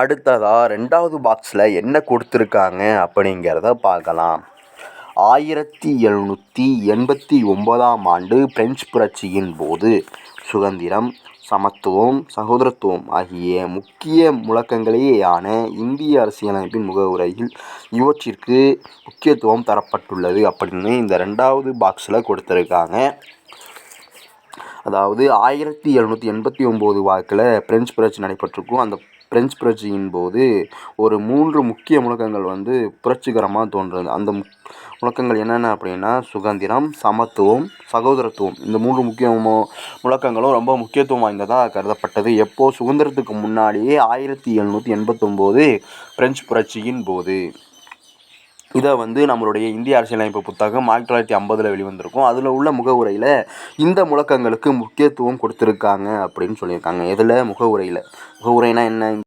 அடுத்ததாக 2வது பாக்ஸில் என்ன கொடுத்துருக்காங்க அப்படிங்கிறத பார்க்கலாம். 1789ஆம் ஆண்டு பிரெஞ்சு புரட்சியின் போது சுதந்திரம், சமத்துவம், சகோதரத்துவம் ஆகிய முக்கிய முழக்கங்களேயான இந்திய அரசியலமைப்பின் முகவுரையில் இவற்றிற்கு முக்கியத்துவம் தரப்பட்டுள்ளது அப்படின்னு இந்த 2வது பாக்ஸில் கொடுத்துருக்காங்க. அதாவது 1789 வாக்கில் பிரெஞ்சு புரட்சி நடைபெற்றிருக்கும். அந்த பிரெஞ்சு புரட்சியின் போது ஒரு 3 முக்கிய முழக்கங்கள் புரட்சிகரமாக தோன்றுது. அந்த முழக்கங்கள் என்னென்ன அப்படின்னா சுதந்திரம், சமத்துவம், சகோதரத்துவம். இந்த 3 முக்கிய முழக்கங்களும் ரொம்ப முக்கியத்துவம் வாய்ந்ததாக கருதப்பட்டது. எப்போது? சுதந்திரத்துக்கு முன்னாடியே 1789 பிரெஞ்சு புரட்சியின் போது. இதை நம்மளுடைய இந்திய அரசியலமைப்பு புத்தகம் 1950 வெளிவந்திருக்கும். அதில் உள்ள முகவுரையில் இந்த முழக்கங்களுக்கு முக்கியத்துவம் கொடுத்துருக்காங்க அப்படின்னு சொல்லியிருக்காங்க. இதில் முகவுரைனா என்ன?